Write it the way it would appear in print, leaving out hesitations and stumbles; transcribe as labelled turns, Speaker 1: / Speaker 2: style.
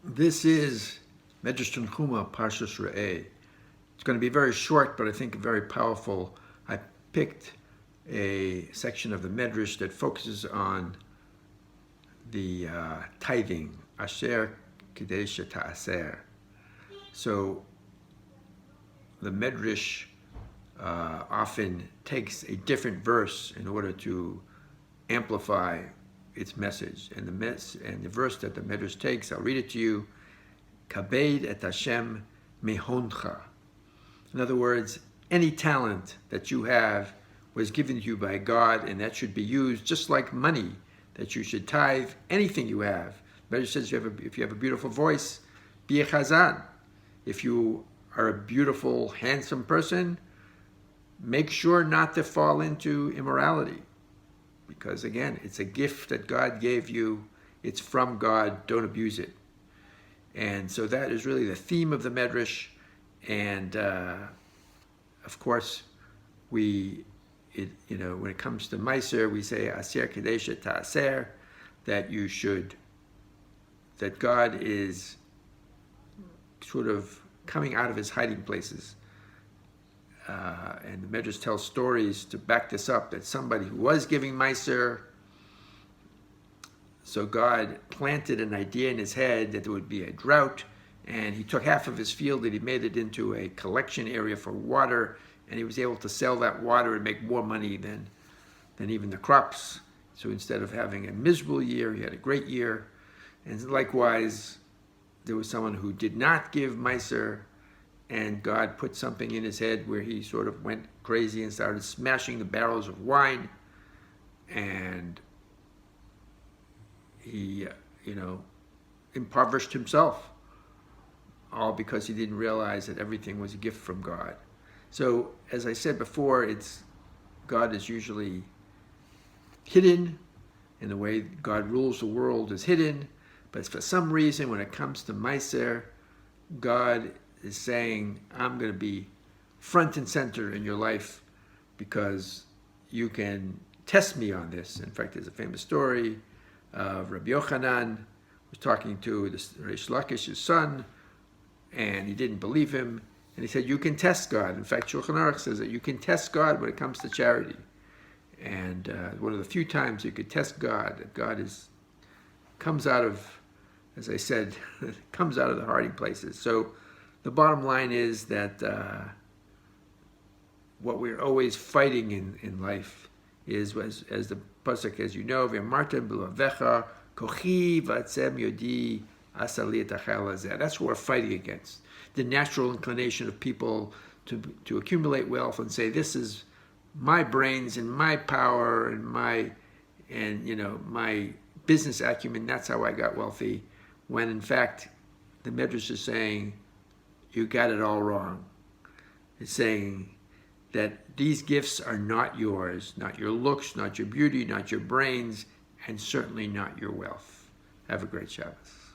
Speaker 1: This is Midrash Tanchuma, Parshat Re'eh. It's going to be very short, but I think very powerful. I picked a section of the Midrash that focuses on the tithing, Asher Kadesh Ta'aser. So the Midrash often takes a different verse in order to amplify its message. And the verse that the Midrash takes, I'll read it to you. Kabed et Hashem mehoncha. In other words, any talent that you have was given to you by God, and that should be used just like money, that you should tithe anything you have. The Midrash says if you have a beautiful voice, be a chazan. If you are a beautiful, handsome person, make sure not to fall into immorality. Because again, it's a gift that God gave you. It's from God. Don't abuse it. And so that is really the theme of the Midrash. And of course, when it comes to Meiser, we say Asher Kadesh Ta'aser, that God is sort of coming out of his hiding places. And the Midrash tells stories to back this up, that somebody who was giving Meiser, so God planted an idea in his head that there would be a drought, and he took half of his field and he made it into a collection area for water, and he was able to sell that water and make more money than even the crops. So instead of having a miserable year, he had a great year. And likewise, there was someone who did not give Meiser, and God put something in his head where he sort of went crazy and started smashing the barrels of wine, and he, impoverished himself, all because he didn't realize that everything was a gift from God. So, as I said before, God is usually hidden, and the way God rules the world is hidden, but for some reason, when it comes to Meiser, God is saying, I'm going to be front and center in your life because you can test me on this. In fact, there's a famous story of Rabbi Yochanan was talking to Reish Lakish's son, and he didn't believe him, and he said, you can test God. In fact, Shulchan Aruch says that you can test God when it comes to charity. And one of the few times you could test God, that God comes out of, as I said, comes out of the hiding places. So the bottom line is that what we're always fighting in life is, as the pasuk, as you know, v'amartem b'lavecha kochi v'atzem yodi asali etachal hazeh. That's what we're fighting against. The natural inclination of people to accumulate wealth and say, this is my brains and my power and my business acumen. That's how I got wealthy. When in fact, the Midrash is saying, you got it all wrong. It's saying that these gifts are not yours, not your looks, not your beauty, not your brains, and certainly not your wealth. Have a great Shabbos.